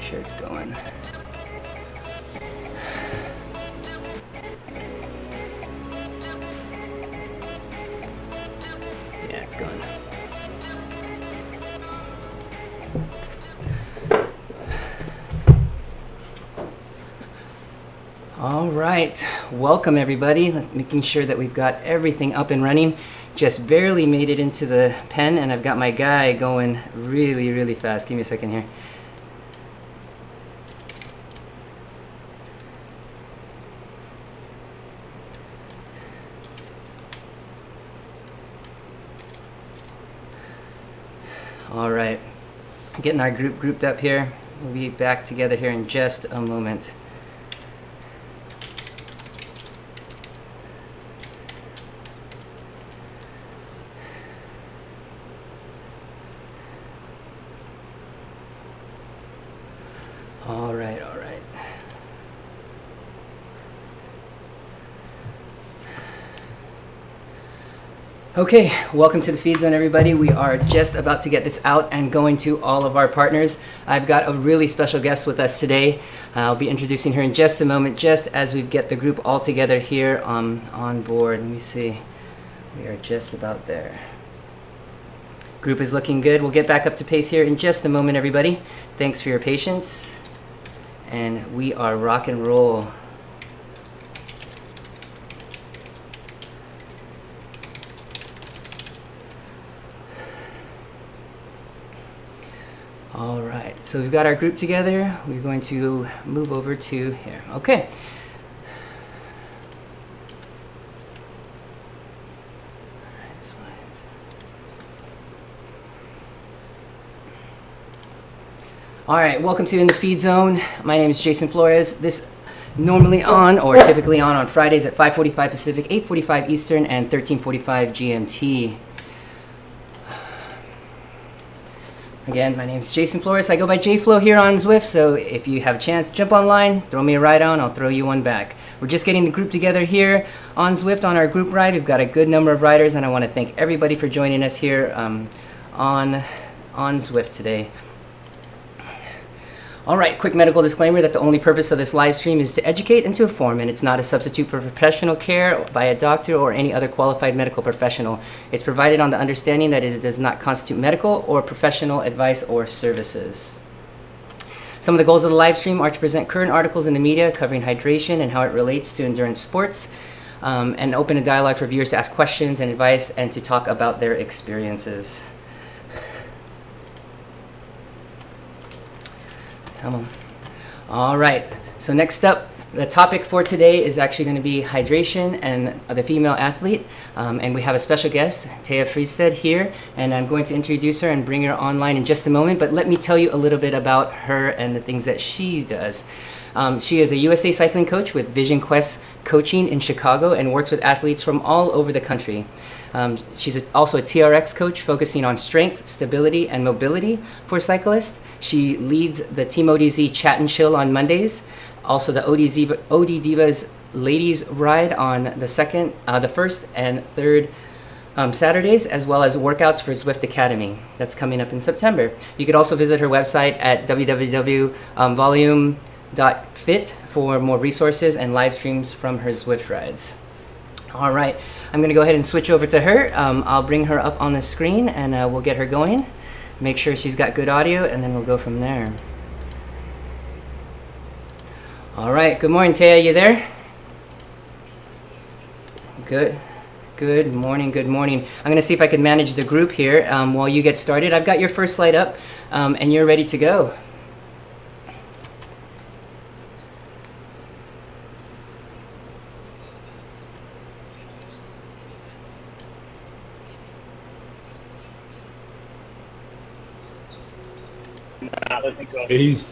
sure it's going. Yeah, it's going. All right, welcome everybody. Making sure that we've got everything up and running. Just barely made it into the pen, and I've got my guy going really, really fast. Give me a second here. All right, getting our group grouped up here. We'll be back together here in just a moment. All right, all right. Okay, welcome to the Feed Zone, everybody. We are just about to get this out and going to all of our partners. I've got a really special guest with us today. I'll be introducing her in just a moment, just as we get the group all together here on board. Let me see. We are just about there. Group is looking good. We'll get back up to pace here in just a moment, everybody. Thanks for your patience. And we are rock and roll. All right, so we've got our group together. We're going to move over to here. Okay. All right, welcome to In the Feed Zone. My name is Jason Flores. This normally on or typically on Fridays at 5:45 Pacific, 8:45 Eastern, and 13:45 GMT. Again, my name is Jason Flores. I go by JFlow here on Zwift, so if you have a chance, jump online, throw me a ride on, I'll throw you one back. We're just getting the group together here on Zwift on our group ride. We've got a good number of riders, and I want to thank everybody for joining us here on Zwift today. All right, quick medical disclaimer that the only purpose of this live stream is to educate and to inform, and it's not a substitute for professional care by a doctor or any other qualified medical professional. It's provided on the understanding that it does not constitute medical or professional advice or services. Some of the goals of the live stream are to present current articles in the media covering hydration and how it relates to endurance sports, and open a dialogue for viewers to ask questions and advice and to talk about their experiences. Come on. All right, so next up, the topic for today is actually going to be hydration and the female athlete. And we have a special guest, Theia Friestedt, here, and I'm going to introduce her and bring her online in just a moment. But let me tell you a little bit about her and the things that she does. She is a USA cycling coach with Vision Quest Coaching in Chicago and works with athletes from all over the country. She's also a TRX coach focusing on strength, stability, and mobility for cyclists. She leads the Team ODZ Chat and Chill on Mondays, also the OD Divas Ladies Ride on the first and third Saturdays, as well as workouts for Zwift Academy. That's coming up in September. You could also visit her website at www.volume.fit for more resources and live streams from her Zwift rides. All right, I'm going to go ahead and switch over to her. I'll bring her up on the screen and we'll get her going. Make sure she's got good audio, and then we'll go from there. All right, good morning, Theia. You there? Good. Good morning, good morning. I'm going to see if I can manage the group here while you get started. I've got your first slide up, and you're ready to go. Let me go. Please.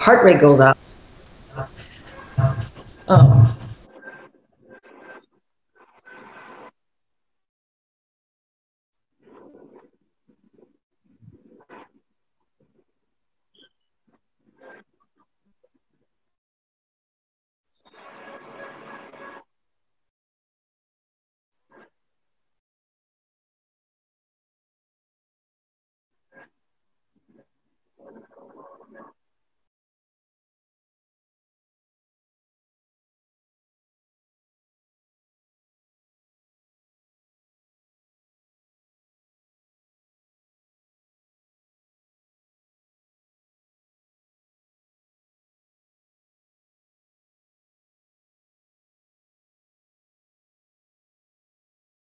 heart rate goes up.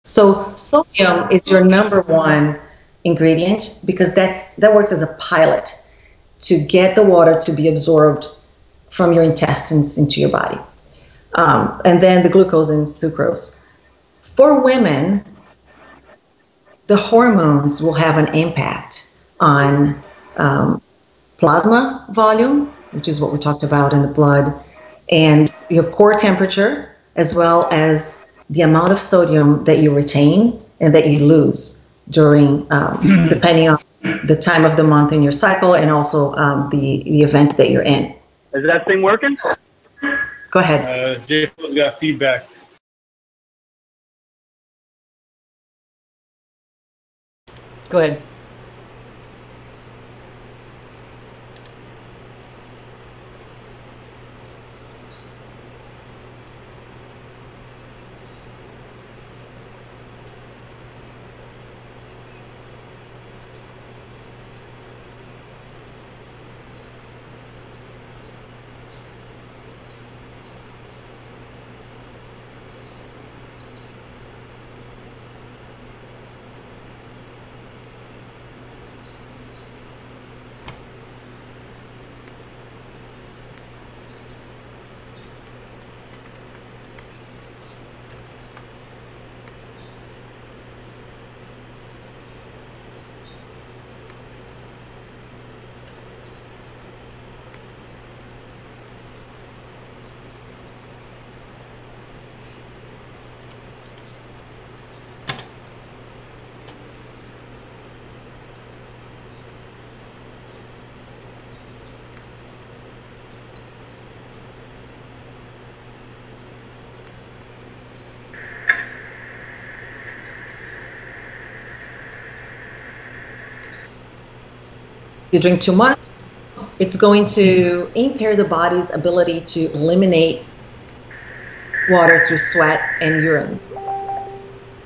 So sodium is your number one ingredient because that works as a pilot to get the water to be absorbed from your intestines into your body. And then the glucose and sucrose. For women, the hormones will have an impact on plasma volume, which is what we talked about in the blood, and your core temperature, as well as the amount of sodium that you retain and that you lose during, depending on the time of the month in your cycle, and also the event that you're in. Is that thing working? Go ahead. Jay's got feedback. Go ahead. You drink too much, it's going to impair the body's ability to eliminate water through sweat and urine.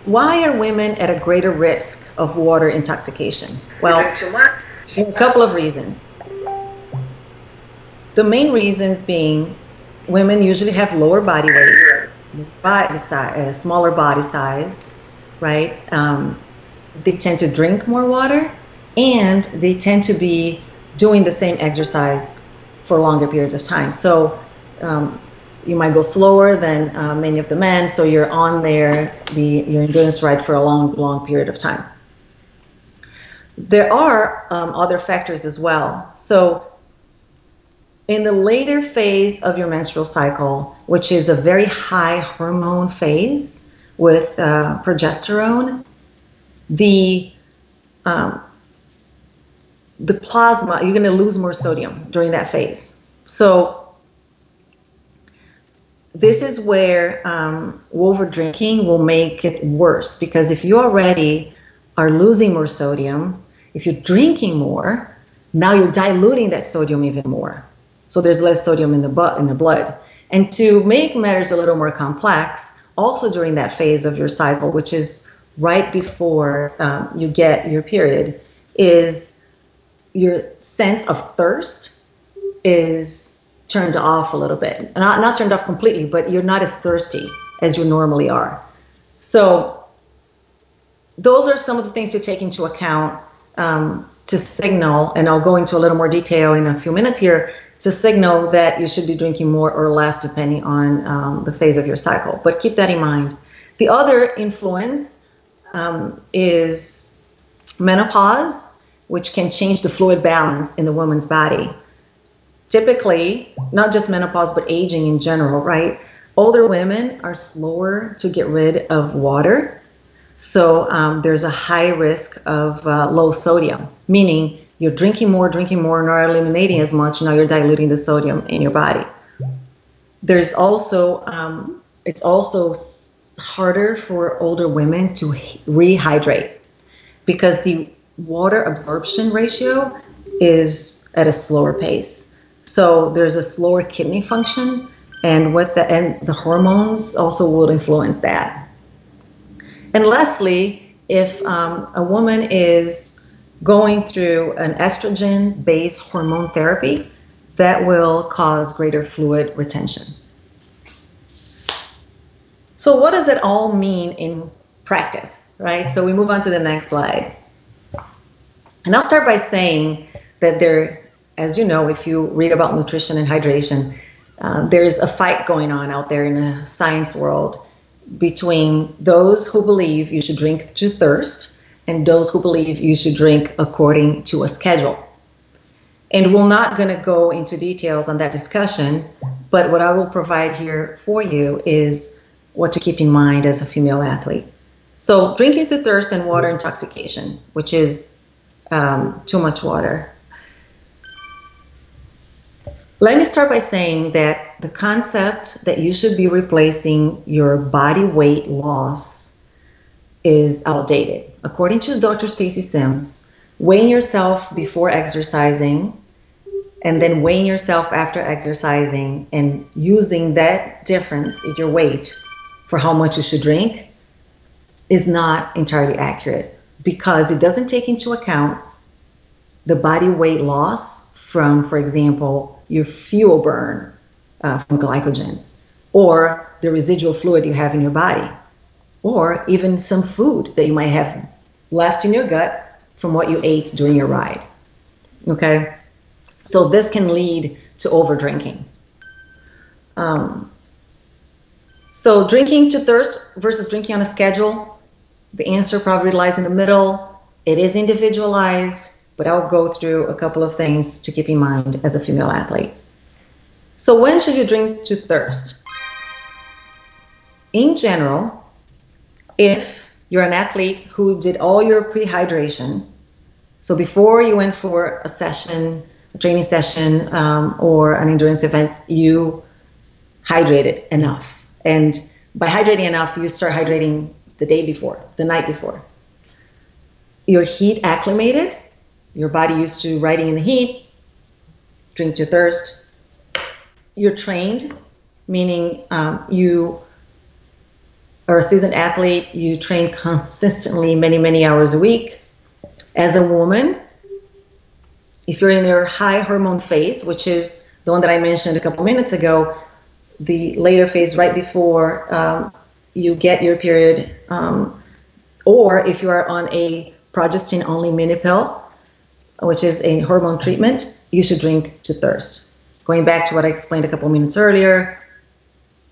Why are women at a greater risk of water intoxication? Well, a couple of reasons. The main reasons being women usually have lower body weight, smaller body size, right? They tend to drink more water, and they tend to be doing the same exercise for longer periods of time. So you might go slower than many of the men, so you're on your endurance ride for a long period of time. There are other factors as well. So in the later phase of your menstrual cycle, which is a very high hormone phase with progesterone, the plasma, you're going to lose more sodium during that phase. So this is where over drinking will make it worse, because if you already are losing more sodium, if you're drinking more, now you're diluting that sodium even more. So there's less sodium in the blood. And to make matters a little more complex, also during that phase of your cycle, which is right before you get your period, is your sense of thirst is turned off a little bit. Not turned off completely, but you're not as thirsty as you normally are. So those are some of the things to take into account to signal, and I'll go into a little more detail in a few minutes here, to signal that you should be drinking more or less depending on the phase of your cycle. But keep that in mind. The other influence is menopause, which can change the fluid balance in the woman's body. typically, not just menopause, but aging in general, right? Older women are slower to get rid of water. So there's a high risk of low sodium, meaning you're drinking more, not eliminating as much. Now you're diluting the sodium in your body. There's also, it's also harder for older women to rehydrate because the water absorption ratio is at a slower pace. So there's a slower kidney function, and the hormones also will influence that. And lastly, if a woman is going through an estrogen-based hormone therapy, that will cause greater fluid retention. So what does it all mean in practice, right? So we move on to the next slide. And I'll start by saying that there, as you know, if you read about nutrition and hydration, there's a fight going on out there in the science world between those who believe you should drink to thirst and those who believe you should drink according to a schedule. And we're not going to go into details on that discussion, but what I will provide here for you is what to keep in mind as a female athlete. So drinking to thirst and water intoxication, which is too much water. Let me start by saying that the concept that you should be replacing your body weight loss is outdated. According to Dr. Stacy Sims, weighing yourself before exercising and then weighing yourself after exercising and using that difference in your weight for how much you should drink is not entirely accurate because it doesn't take into account the body weight loss from, for example, your fuel burn from glycogen, or the residual fluid you have in your body, or even some food that you might have left in your gut from what you ate during your ride. Okay, so this can lead to over drinking. So drinking to thirst versus drinking on a schedule, the answer probably lies in the middle. It is individualized, but I'll go through a couple of things to keep in mind as a female athlete. So when should you drink to thirst? In general, if you're an athlete who did all your pre-hydration, so before you went for a session, a training session, or an endurance event, you hydrated enough. And by hydrating enough, you start hydrating the day before, the night before. You're heat acclimated, your body used to riding in the heat, drink to thirst. You're trained, meaning you are a seasoned athlete, you train consistently many hours a week. As a woman, if you're in your high hormone phase, which is the one that I mentioned a couple minutes ago, the later phase right before you get your period, or if you are on a progestin-only mini pill, which is a hormone treatment, you should drink to thirst. Going back to what I explained a couple minutes earlier,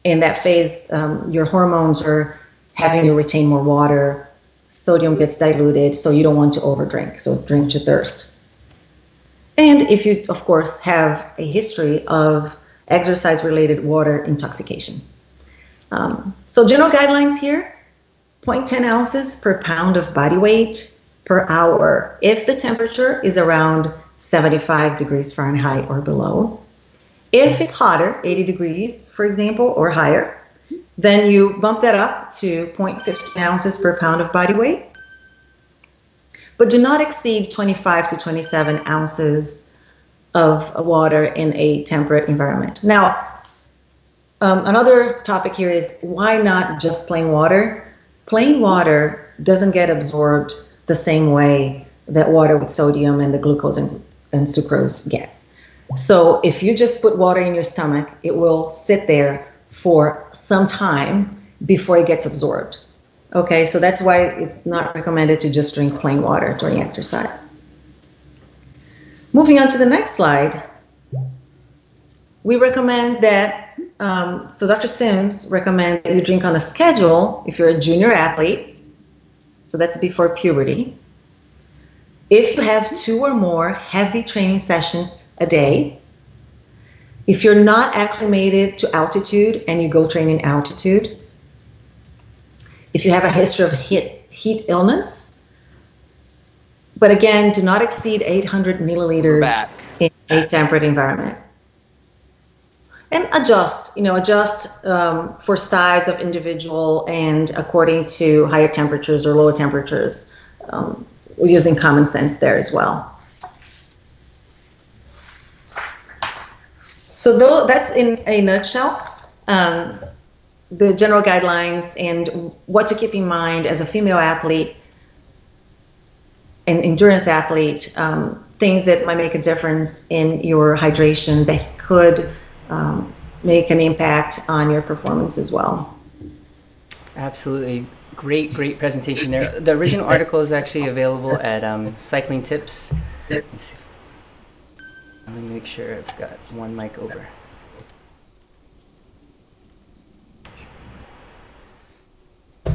in that phase, your hormones are having you retain more water, sodium gets diluted, so you don't want to overdrink, so drink to thirst. And if you, of course, have a history of exercise-related water intoxication. So general guidelines here, 0.10 ounces per pound of body weight per hour if the temperature is around 75 degrees Fahrenheit or below. If it's hotter, 80 degrees, for example, or higher, then you bump that up to 0.15 ounces per pound of body weight. But do not exceed 25 to 27 ounces of water in a temperate environment. Now, another topic here is why not just plain water? Plain water doesn't get absorbed the same way that water with sodium and the glucose and sucrose get. So if you just put water in your stomach, it will sit there for some time before it gets absorbed. Okay, so that's why it's not recommended to just drink plain water during exercise. Moving on to the next slide, we recommend that, so Dr. Sims recommends that you drink on a schedule if you're a junior athlete, so that's before puberty. If you have 2 or more heavy training sessions a day, If you're not acclimated to altitude and you go train in altitude, if you have a history of heat illness, but again, do not exceed 800 milliliters in a temperate environment. And adjust for size of individual and according to higher temperatures or lower temperatures, using common sense there as well. So that's in a nutshell, the general guidelines and what to keep in mind as a female athlete and endurance athlete, things that might make a difference in your hydration that could make an impact on your performance as well. Absolutely. Great presentation there. The original article is actually available at Cycling Tips. Let me make sure I've got one mic over.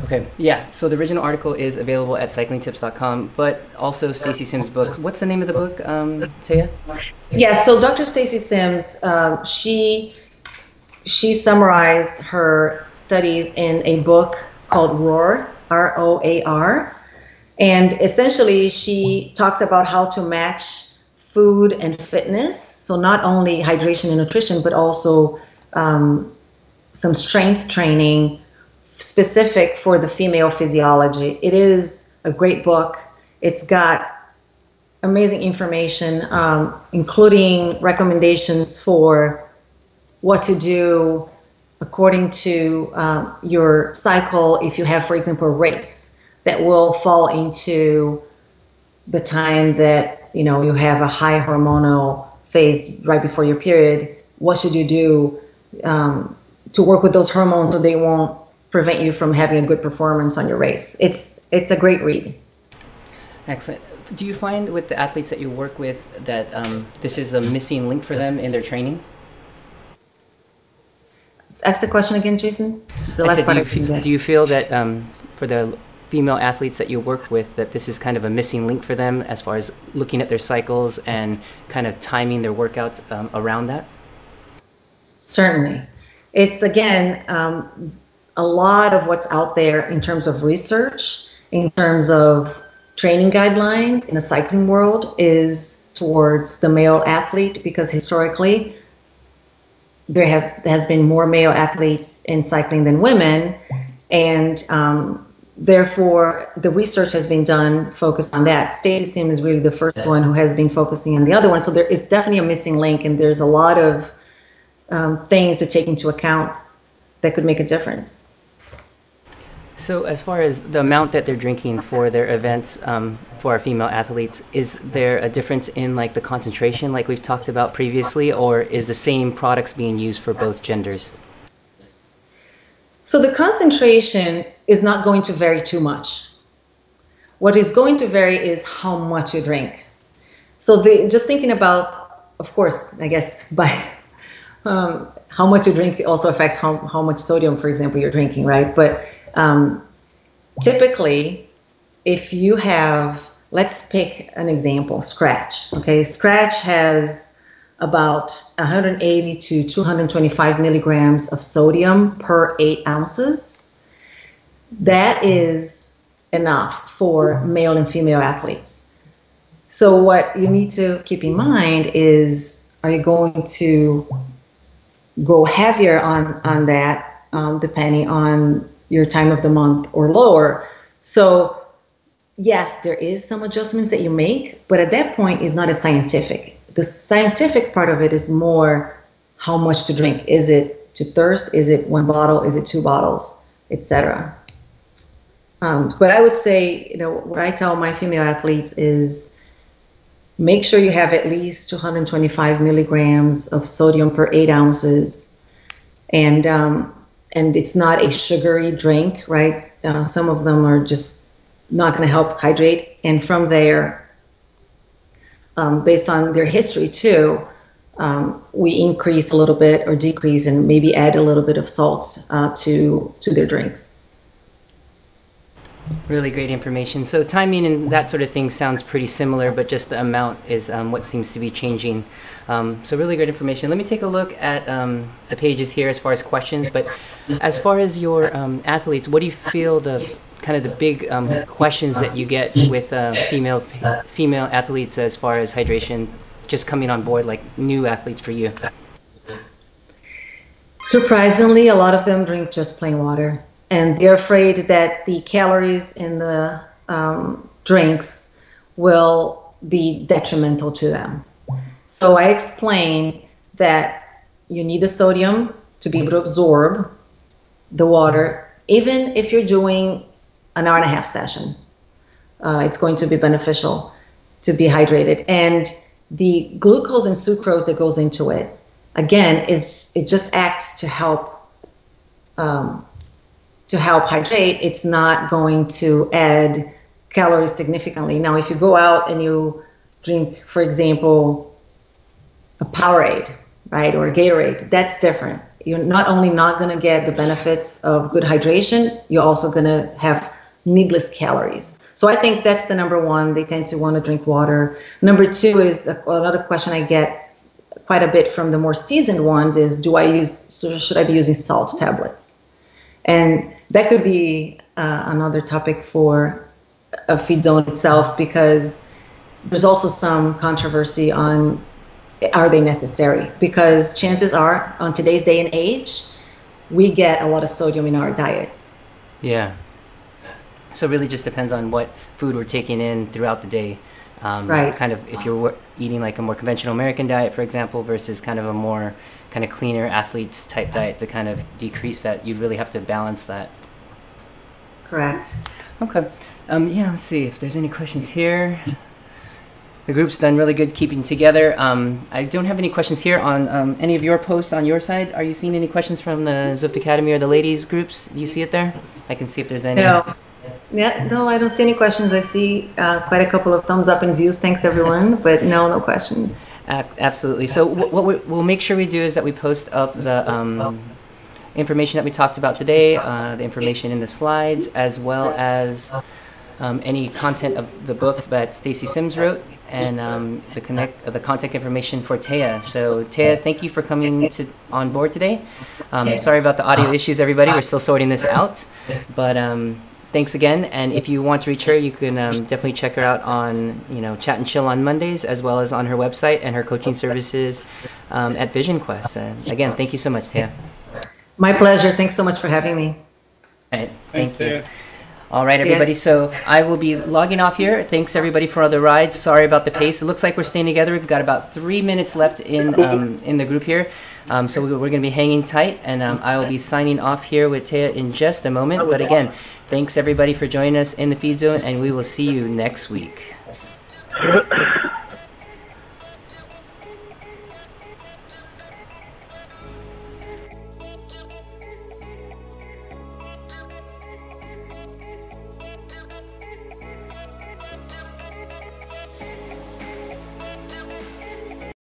Okay, yeah, so the original article is available at cyclingtips.com, but also Stacy Sims' book. What's the name of the book, Theia? Yeah, so Dr. Stacy Sims, she summarized her studies in a book called ROAR, R-O-A-R, and essentially she talks about how to match food and fitness, so not only hydration and nutrition, but also some strength training specific for the female physiology. It is a great book. It's got amazing information, including recommendations for what to do according to your cycle. If you have, for example, a race that will fall into the time that you have a high hormonal phase right before your period, what should you do to work with those hormones so they won't prevent you from having a good performance on your race? It's a great read. Excellent. Do you find with the athletes that you work with that this is a missing link for them in their training? Ask the question again, Jason. Do you feel that for the female athletes that you work with that this is kind of a missing link for them as far as looking at their cycles and kind of timing their workouts around that? Certainly. It's, again, a lot of what's out there in terms of research, in terms of training guidelines in the cycling world is towards the male athlete, because historically there has been more male athletes in cycling than women, and therefore the research has been done focused on that. Stacy Sims is really the first one who has been focusing on the other one, so there is definitely a missing link, and there's a lot of things to take into account that could make a difference. So as far as the amount that they're drinking for their events for our female athletes, is there a difference in like the concentration like we've talked about previously, or is the same products being used for both genders? So the concentration is not going to vary too much. What is going to vary is how much you drink. So just thinking about, of course, I guess by how much you drink also affects how much sodium, for example, you're drinking, right? But typically, if you have, let's pick an example, Scratch. Okay, Scratch has about 180 to 225 milligrams of sodium per 8 ounces. That is enough for male and female athletes. So what you need to keep in mind is, are you going to go heavier on that depending on your time of the month or lower? So yes, there is some adjustments that you make, but at that point it's not as scientific. The scientific part of it is more how much to drink. Is it to thirst? Is it 1 bottle? Is it 2 bottles, etc. But I would say, what I tell my female athletes is make sure you have at least 225 milligrams of sodium per 8 ounces. And it's not a sugary drink, right? Some of them are just not going to help hydrate. And from there, based on their history too, we increase a little bit or decrease and maybe add a little bit of salt to their drinks. Really great information. So timing and that sort of thing sounds pretty similar, but just the amount is what seems to be changing. So really great information. Let me take a look at the pages here as far as questions. But as far as your athletes, what do you feel the kind of the big questions that you get with female athletes as far as hydration, just coming on board, like new athletes for you? Surprisingly, a lot of them drink just plain water, and they're afraid that the calories in the drinks will be detrimental to them. So I explain that you need the sodium to be able to absorb the water, even if you're doing an hour and a half session. It's going to be beneficial to be hydrated. And the glucose and sucrose that goes into it, again, it just acts to help hydrate. It's not going to add calories significantly. Now, if you go out and you drink, for example, a Powerade, right, or a Gatorade, that's different. You're not only not going to get the benefits of good hydration, you're also going to have needless calories. So I think that's the number one. They tend to want to drink water. Number two is another question I get quite a bit from the more seasoned ones is, should I be using salt tablets? And that could be another topic for a feed zone itself, because there's also some controversy on, are they necessary? Because chances are, on today's day and age, we get a lot of sodium in our diets. Yeah. So it really just depends on what food we're taking in throughout the day. Right. Kind of if you're eating like a more conventional American diet, for example, versus kind of a more kind of cleaner athletes type diet, to kind of decrease that, you really have to balance that. Correct. Okay. Yeah, let's see if there's any questions here. The group's done really good keeping together. I don't have any questions here on any of your posts on your side. Are you seeing any questions from the Zwift Academy or the ladies groups? Do you see it there? I can see if there's any. No. Yeah, no, I don't see any questions. I see quite a couple of thumbs up and views. Thanks, everyone. But no questions. Absolutely. So what we'll make sure we do is that we post up the information that we talked about today, the information in the slides, as well as any content of the book that Stacy Sims wrote, and the contact information for Theia. So Theia, thank you for coming on board today. Sorry about the audio issues, everybody. We're still sorting this out, but thanks again. And if you want to reach her, you can definitely check her out on Chat and Chill on Mondays, as well as on her website and her coaching services at Vision Quest. Again, thank you so much, Theia. My pleasure. Thanks so much for having me. All right, thank you. All right, everybody. So I will be logging off here. Thanks, everybody, for all the rides. Sorry about the pace. It looks like we're staying together. We've got about 3 minutes left in the group here. So we're going to be hanging tight, and I will be signing off here with Theia in just a moment. But again, thanks, everybody, for joining us in the Feed Zone, and we will see you next week.